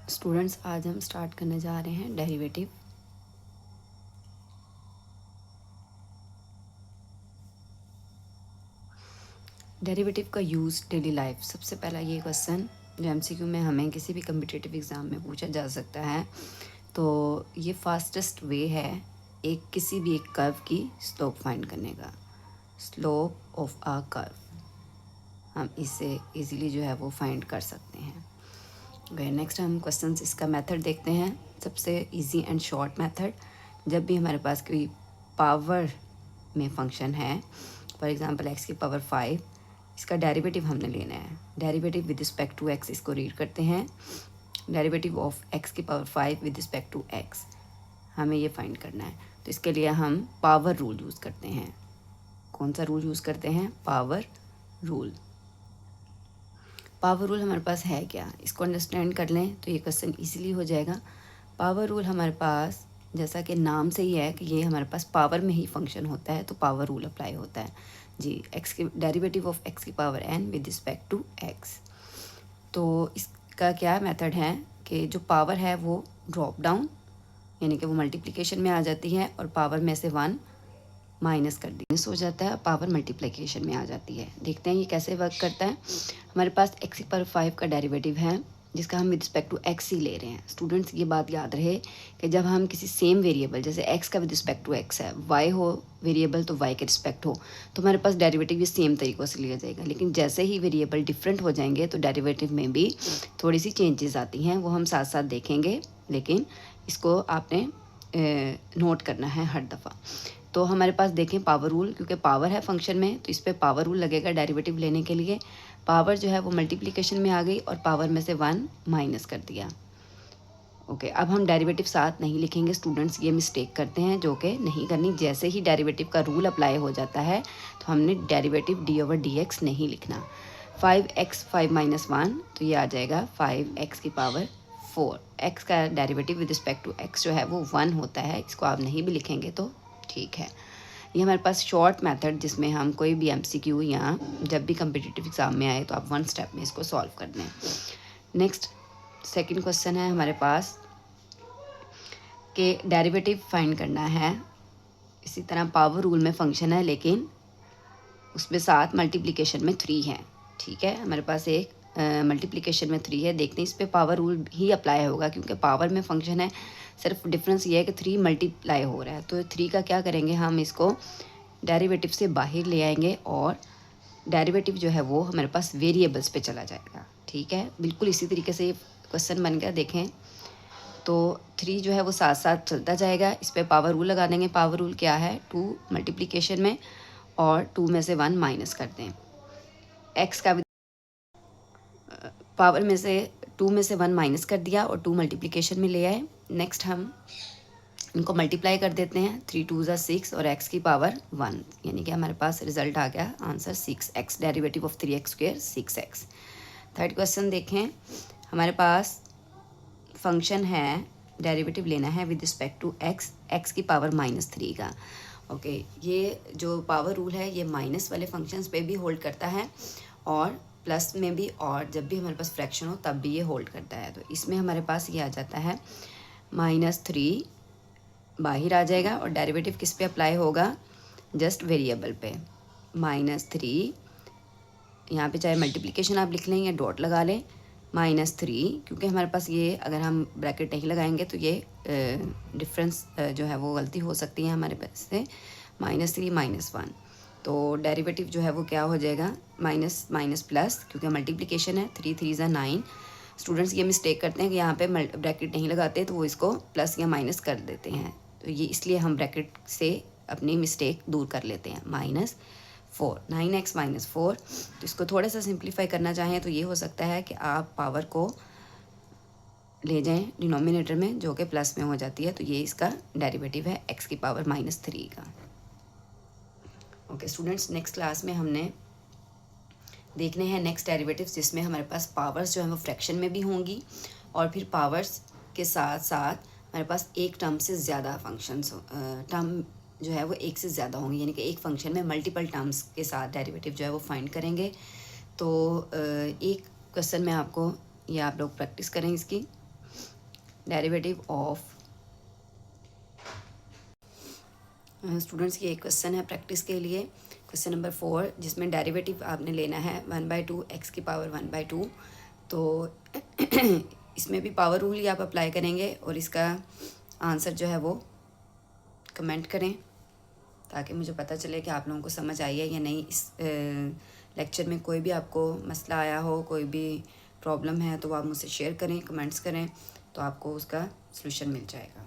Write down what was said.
Students, आज हम start करने जा रहे हैं डेरिवेटिव। डेरिवेटिव का यूज़ डेली लाइफ। सबसे पहला ये क्वेश्चन जो एमसीक्यू में हमें किसी भी कम्पिटिटिव एग्ज़ाम में पूछा जा सकता है, तो ये फास्टेस्ट वे है किसी भी एक कर्व की स्लोप फाइंड करने का। स्लोप ऑफ अ कर्व हम इससे इजीली जो है वो फाइंड कर सकते हैं। ओके, नेक्स्ट हम क्वेश्चंस इसका मेथड देखते हैं। सबसे इजी एंड शॉर्ट मेथड, जब भी हमारे पास कोई पावर में फंक्शन है, फॉर एग्जांपल x की पावर 5, इसका डेरिवेटिव हमने लेना है। Derivative with respect to x, इसको रीड करते हैं। डेरिवेटिव ऑफ x की power 5 with respect to x, हमें ये फाइंड करना है। तो इसके लिए हम पावर रूल यूज़ करते हैं। कौन सा रूल यूज़ करते हैं? Power rule. पावर रूल हमारे पास है क्या, इसको अंडरस्टैंड कर लें तो ये क्वेश्चन इजीली हो जाएगा। पावर रूल हमारे पास, जैसा कि नाम से ही है कि ये हमारे पास पावर में ही फंक्शन होता है, तो पावर रूल अप्लाई होता है जी। एक्स की डेरिवेटिव ऑफ एक्स की power n with respect to x. तो इसका क्या मेथड है कि जो पावर है वो ड्रॉप डाउन, यानी कि वो मल्टीप्लिकेशन में आ जाती है, और पावर में से 1 माइनस कर दी हो जाता है, पावर मल्टीप्लिकेशन में आ जाती है। देखते हैं ये कैसे वर्क करता है। हमारे पास x की पावर 5 का डेरिवेटिव है, जिसका हम विद रिस्पेक्ट टू x ही ले रहे हैं। स्टूडेंट्स, ये बात याद रहे कि जब हम किसी सेम वेरिएबल, जैसे x का विद रिस्पेक्ट टू x है, y हो वेरिएबल तो y के रिस्पेक्ट हो, तो हमारे पास डेरिवेटिव भी सेम तरीक़ों से लिया जाएगा। लेकिन जैसे ही वेरिएबल डिफरेंट हो जाएंगे तो डेरिवेटिव में भी थोड़ी सी चेंजेस आती हैं, वो हम साथ साथ देखेंगे, लेकिन इसको आपने नोट करना है हर दफ़ा। तो हमारे पास देखें पावर रूल, क्योंकि पावर है फंक्शन में तो इस पर पावर रूल लगेगा डेरिवेटिव लेने के लिए। पावर जो है वो मल्टीप्लिकेशन में आ गई और पावर में से 1 माइनस कर दिया। ओके, अब हम डेरिवेटिव साथ नहीं लिखेंगे। स्टूडेंट्स ये मिस्टेक करते हैं, जो कि नहीं करनी। जैसे ही डेरिवेटिव का रूल अप्लाई हो जाता है तो हमने डेरिवेटिव d/dx नहीं लिखना। 5x 5 माइनस 1, तो ये आ जाएगा 5x की पावर 4। x का derivative with respect to x जो है वो 1 होता है। इसको आप नहीं भी लिखेंगे तो ठीक है। ये हमारे पास शॉर्ट मेथड, जिसमें हम कोई भी एमसीक्यू या जब भी कम्पिटिटिव एग्ज़ाम में आए तो आप 1 स्टेप में इसको सॉल्व कर दें। नेक्स्ट सेकंड क्वेश्चन है हमारे पास कि डेरिवेटिव फाइंड करना है। इसी तरह पावर रूल में फंक्शन है, लेकिन उसमें साथ मल्टीप्लिकेशन में 3 है। ठीक है, हमारे पास एक मल्टीप्लिकेशन में 3 है। देखते हैं इस पर पावर रूल ही अप्लाई होगा, क्योंकि पावर में फंक्शन है। सिर्फ डिफरेंस ये है कि 3 मल्टीप्लाई हो रहा है। तो 3 का क्या करेंगे, हम इसको डेरिवेटिव से बाहर ले आएंगे और डेरिवेटिव जो है वो हमारे पास वेरिएबल्स पे चला जाएगा। ठीक है, बिल्कुल इसी तरीके से क्वेश्चन बन गया। देखें तो 3 जो है वो साथ साथ चलता जाएगा। इस पर पावर रूल लगा देंगे। पावर रूल क्या है, 2 मल्टीप्लिकेशन में और 2 में से 1 माइनस कर दें। एक्स का पावर में से 2 में से 1 माइनस कर दिया और 2 मल्टीप्लिकेशन में ले आए। नेक्स्ट हम इनको मल्टीप्लाई कर देते हैं। 3 2 ज़ा 6 और x की पावर 1, यानी कि हमारे पास रिजल्ट आ गया answer 6x। Derivative of 3x square 6x। Third question देखें, हमारे पास फंक्शन है, डेरिवेटिव लेना है विद रिस्पेक्ट टू x की पावर -3 का। ओके, ये जो पावर रूल है ये माइनस वाले फंक्शंस पे भी होल्ड करता है और प्लस में भी, और जब भी हमारे पास फ्रैक्शन हो तब भी ये होल्ड करता है। तो इसमें हमारे पास ये आ जाता है -3 बाहर आ जाएगा और डेरिवेटिव किस पे अप्लाई होगा, जस्ट वेरिएबल पे। -3, यहाँ पे चाहे मल्टीप्लिकेशन आप लिख लें या डॉट लगा लें। -3, क्योंकि हमारे पास ये, अगर हम ब्रैकेट नहीं लगाएंगे तो ये डिफरेंस जो है वो गलती हो सकती है हमारे पास से। -3 -1, तो डेरिवेटिव जो है वो क्या हो जाएगा, माइनस माइनस प्लस, क्योंकि मल्टीप्लिकेशन है। 3 3 ज़ा 9। स्टूडेंट्स ये मिस्टेक करते हैं कि यहाँ पे ब्रैकेट नहीं लगाते तो वो इसको प्लस या माइनस कर देते हैं, तो ये इसलिए हम ब्रैकेट से अपनी मिस्टेक दूर कर लेते हैं। -4, 9x -4। तो इसको थोड़ा सा सिंप्लीफाई करना चाहें तो ये हो सकता है कि आप पावर को ले जाएं डिनोमिनेटर में, जो कि प्लस में हो जाती है। तो ये इसका डेरिवेटिव है x की पावर -3 का। ओके स्टूडेंट्स, नेक्स्ट क्लास में हमने देखने हैं नेक्स्ट डेरिवेटिव्स, जिसमें हमारे पास पावर्स जो है वो फ्रैक्शन में भी होंगी, और फिर पावर्स के साथ साथ हमारे पास एक टर्म से ज़्यादा फंक्शंस टर्म जो है वो एक से ज़्यादा होंगे, यानी कि एक फंक्शन में मल्टीपल टर्म्स के साथ डेरिवेटिव जो है वो फाइंड करेंगे। तो एक क्वेश्चन में आपको, ये आप लोग प्रैक्टिस करें इसकी। डेरिवेटिव ऑफ, स्टूडेंट्स की एक क्वेश्चन है प्रैक्टिस के लिए, क्वेश्चन नंबर 4, जिसमें डेरिवेटिव आपने लेना है 1/2 x की पावर 1/2। तो इसमें भी पावर रूल ही आप अप्लाई करेंगे और इसका आंसर जो है वो कमेंट करें ताकि मुझे पता चले कि आप लोगों को समझ आई है या नहीं। इस लेक्चर में कोई भी आपको मसला आया हो, कोई भी प्रॉब्लम है, तो आप मुझसे शेयर करें, कमेंट्स करें, तो आपको उसका सलूशन मिल जाएगा।